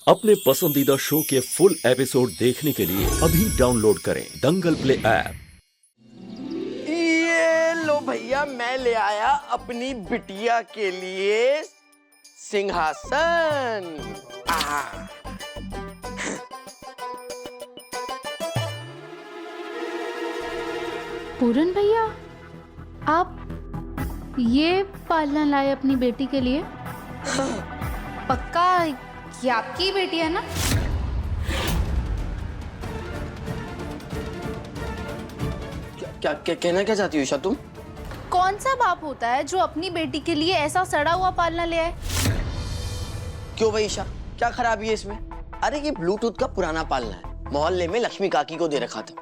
अपने पसंदीदा शो के फुल एपिसोड देखने के लिए अभी डाउनलोड करें दंगल प्ले ऐप। ये लो भैया, मैं ले आया अपनी बिटिया के लिए सिंहासन। पूरन भैया, आप ये पालना लाए अपनी बेटी के लिए? पक्का ये आपकी बेटी है ना? क्या कहना क्या चाहती हो ईशा तुम? कौन सा बाप होता है जो अपनी बेटी के लिए ऐसा सड़ा हुआ पालना ले आए? क्यों भाई ईशा, क्या खराबी है इसमें? अरे ये ब्लूटूथ का पुराना पालना है, मोहल्ले में लक्ष्मी काकी को दे रखा था।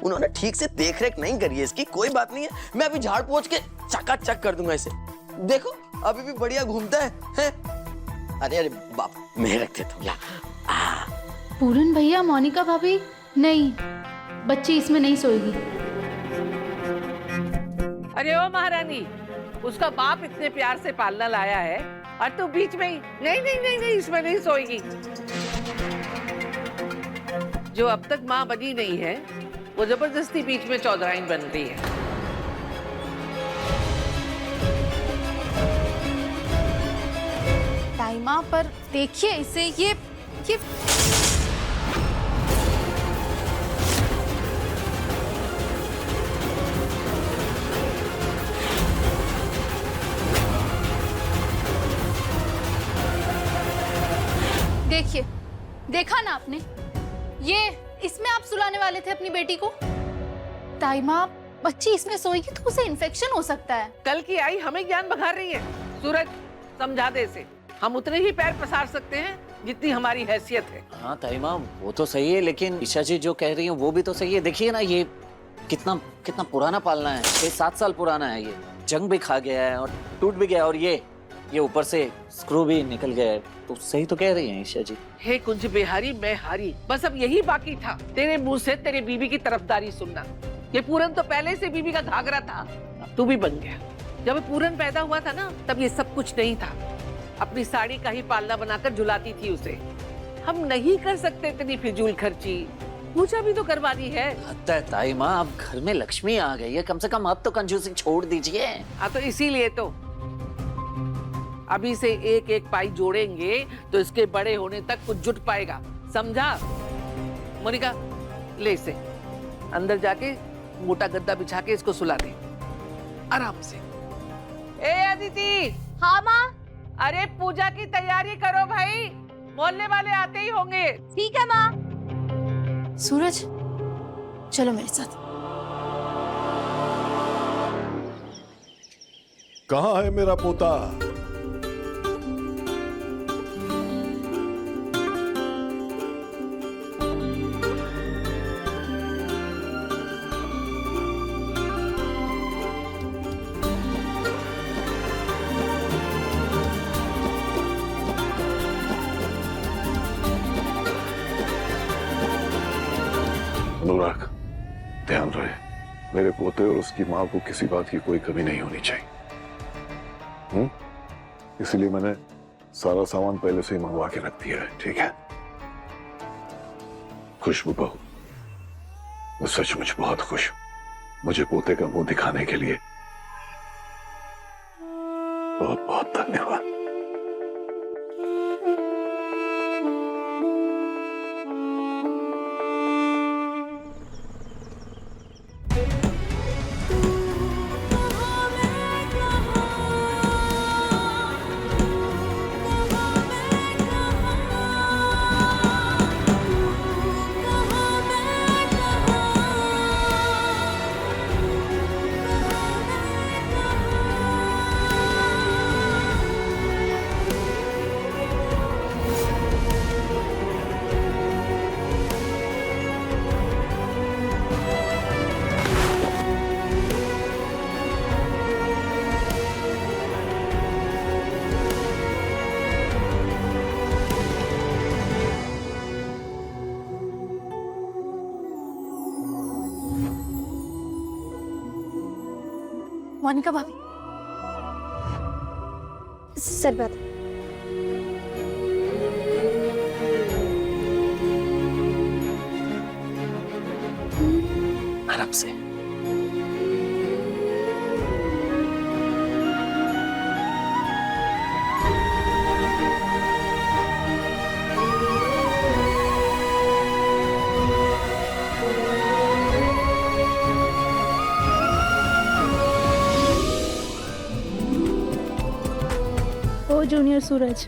उन्होंने ठीक से देख रेख नहीं करी है इसकी। कोई बात नहीं है, मैं अभी झाड़ पोंछ के चकाचक कर दूंगा इसे। देखो अभी भी बढ़िया घूमता है? अरे अरे बाप, मैं रख देता हूँ। पूरन भैया, मोनिका भाभी, नहीं, बच्ची इसमें नहीं सोएगी। अरे ओ महारानी, उसका बाप इतने प्यार से पालना लाया है और तू बीच में ही नहीं नहीं नहीं नहीं इसमें नहीं सोएगी। जो अब तक माँ बनी नहीं है वो जबरदस्ती बीच में चौधराइन बन रही है। टाइमा, पर देखिए इसे, ये देखिए, देखा ना आपने? ये इसमें आप सुलाने वाले थे अपनी बेटी को। ताइमा, बच्ची इसमें सोएगी तो उसे इन्फेक्शन हो सकता है। कल की आई हमें ज्ञान बघार रही है। सूरज, समझा दे इसे। हम उतने ही पैर पसार सकते हैं जितनी हमारी हैसियत है। हाँ ताईमा, वो तो सही है, लेकिन ईशा जी जो कह रही हैं वो भी तो सही है। देखिए ना, ये कितना कितना पुराना पालना है, 6-7 साल पुराना है। ये जंग भी खा गया है और टूट भी गया, और ये ऊपर से स्क्रू भी निकल गया है। तो सही तो कह रही हैं ईशा जी। हे कुंज बिहारी, मैं हारी। बस अब यही बाकी था, तेरे मुंह से तेरे बीबी की तरफदारी सुनना। ये पूरन तो पहले से बीबी का घाघरा था, तू भी बन गया। जब पूरन पैदा हुआ था ना, तब ये सब कुछ नहीं था। अपनी साड़ी का ही पालना बनाकर झुलाती थी उसे। हम नहीं कर सकते इतनी फिजूल खर्ची। पूजा भी तो करवानी है। लगता है ताईमा, अब घर में लक्ष्मी आ गई है, कम से कम अब तो कंजूसी छोड़ दीजिए। हाँ, तो इसीलिए तो अभी से एक एक पाई जोड़ेंगे तो इसके बड़े होने तक कुछ जुट पाएगा, समझा? मोनिका, ले इसे अंदर जाके मोटा गद्दा बिछा के इसको सुला दे आराम से। ए अदिति। हाँ माँ। अरे पूजा की तैयारी करो भाई, मोहल्ले वाले आते ही होंगे। ठीक है माँ। सूरज, चलो मेरे साथ। कहाँ है मेरा पोता? अनुराग, ध्यान रहे, मेरे पोते और उसकी मां को किसी बात की कोई कमी नहीं होनी चाहिए। इसीलिए मैंने सारा सामान पहले से ही मंगवा के रख दिया है, ठीक है? खुशबू बहू, मैं सचमुच बहुत खुश हूं। मुझे पोते का मुंह दिखाने के लिए बहुत बहुत धन्यवाद। मोनिका भाभी, सर बात। यार सूरज,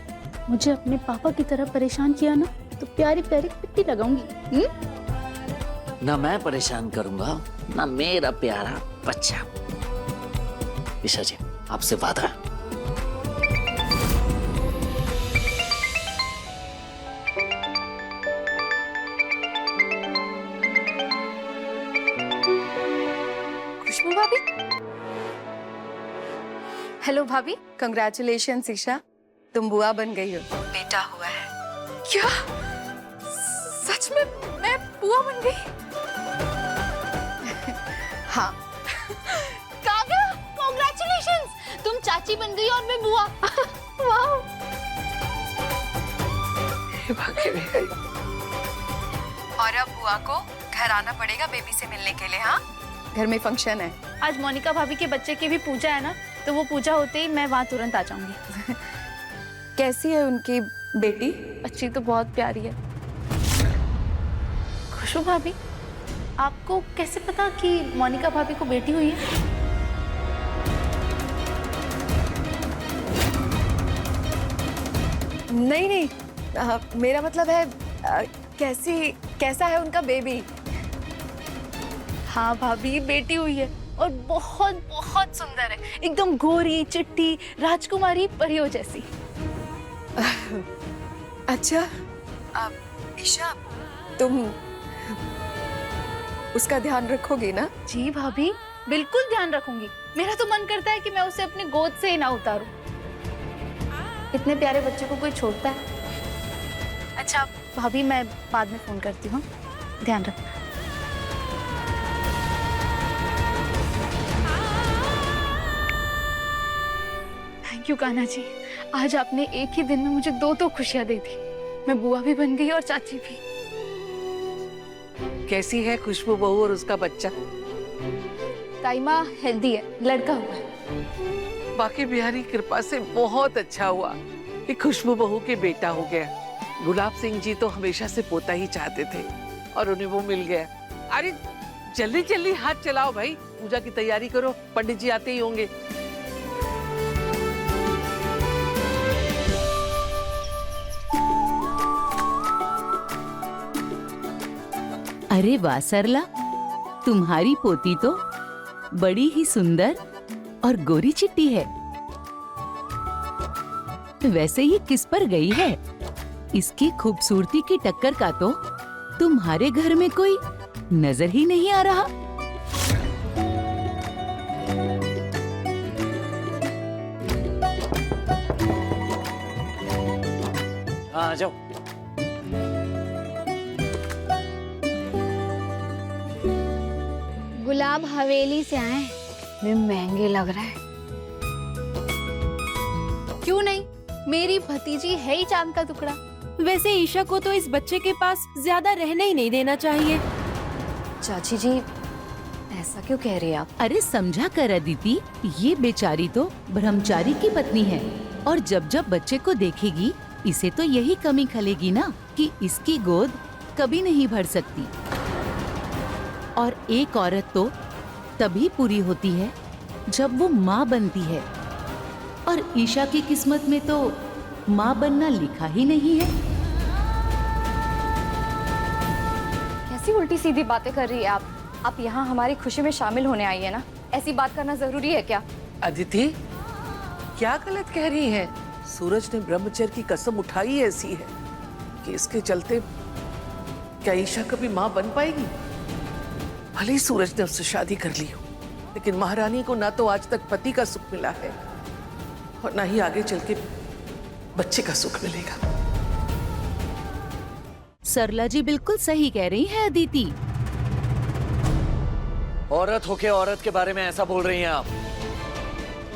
मुझे अपने पापा की तरह परेशान किया ना तो प्यारी प्यारी पिट्टी लगाऊंगी। ना मैं परेशान करूंगा ना मेरा प्यारा बच्चा। ईशा जी, आपसे वादा है। खुशबू भाभी। हेलो भाभी। कंग्रेचुलेशन ईशा, तुम बुआ बन गई हो, बेटा हुआ है। क्या सच में मैं बुआ बन गई? हाँ, काव्या, कांग्रेचुलेशंस, तुम चाची बन गई और मैं बुआ। वाह। और अब बुआ को घर आना पड़ेगा बेबी से मिलने के लिए। हाँ, घर में फंक्शन है। आज मोनिका भाभी के बच्चे की भी पूजा है ना, तो वो पूजा होते ही मैं वहाँ तुरंत आ जाऊंगी। कैसी है उनकी बेटी? बच्ची तो बहुत प्यारी है। खुशबू भाभी, आपको कैसे पता कि मोनिका भाभी को बेटी हुई है? नहीं नहीं, मेरा मतलब है कैसा है उनका बेबी? हाँ भाभी, बेटी हुई है और बहुत बहुत सुंदर है, एकदम गोरी चिट्टी राजकुमारी परियों जैसी। अच्छा, ईशा, तुम उसका ध्यान रखोगी ना? जी भाभी, बिल्कुल ध्यान रखूंगी। मेरा तो मन करता है कि मैं उसे अपनी गोद से ही ना उतारूं। इतने प्यारे बच्चे को कोई छोड़ता है? अच्छा भाभी, मैं बाद में फोन करती हूँ, ध्यान रखना। थैंक यू कान्हा जी, आज आपने एक ही दिन में मुझे दो खुशियां दे दी। मैं बुआ भी बन गई और चाची भी। कैसी है खुशबू बहू और उसका बच्चा? ताई माँ हेल्दी है, लड़का हुआ है। बाकी बिहारी कृपा से बहुत अच्छा हुआ कि खुशबू बहू के बेटा हो गया। गुलाब सिंह जी तो हमेशा से पोता ही चाहते थे और उन्हें वो मिल गया। अरे जल्दी जल्दी हाथ चलाओ भाई, पूजा की तैयारी करो, पंडित जी आते ही होंगे। अरे वाह सरला, तुम्हारी पोती तो बड़ी ही सुंदर और गोरी चिट्टी है। वैसे ये किस पर गई है? इसकी खूबसूरती की टक्कर का तो तुम्हारे घर में कोई नजर ही नहीं आ रहा। हाँ, आ जाओ। गुलाब हवेली से आए, वे महंगे लग रहे हैं। क्यों नहीं, मेरी भतीजी है ही चांद का टुकड़ा। वैसे ईशा को तो इस बच्चे के पास ज्यादा रहने ही नहीं देना चाहिए। चाची जी, ऐसा क्यों कह रही हैं आप? अरे समझा कर अदिति, ये बेचारी तो ब्रह्मचारी की पत्नी है और जब जब बच्चे को देखेगी इसे तो यही कमी खलेगी ना कि इसकी गोद कभी नहीं भर सकती। और एक औरत तो तभी पूरी होती है जब वो माँ बनती है, और ईशा की किस्मत में तो माँ बनना लिखा ही नहीं है। कैसी उल्टी सीधी बातें कर रही है आप? आप यहाँ हमारी खुशी में शामिल होने आई है ना, ऐसी बात करना जरूरी है क्या? अदिति, क्या गलत कह रही है? सूरज ने ब्रह्मचर्य की कसम उठाई ऐसी है कि इसके चलते क्या ईशा कभी माँ बन पाएगी? भले ही सूरज ने उससे शादी कर ली हो, लेकिन महारानी को ना तो आज तक पति का सुख मिला है और ना ही आगे चल के बच्चे का सुख मिलेगा। सरला जी बिल्कुल सही कह रही है अदिति। औरत होके औरत के बारे में ऐसा बोल रही हैं आप?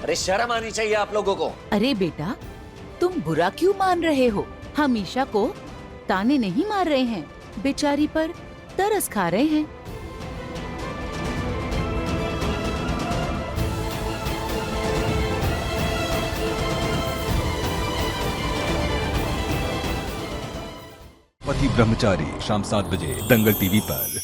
अरे शर्म आनी चाहिए आप लोगों को। अरे बेटा, तुम बुरा क्यों मान रहे हो? हम ईशा को ताने नहीं मार रहे हैं, बेचारी पर तरस खा रहे हैं। पति ब्रह्मचारी शाम 7 बजे दंगल टीवी पर।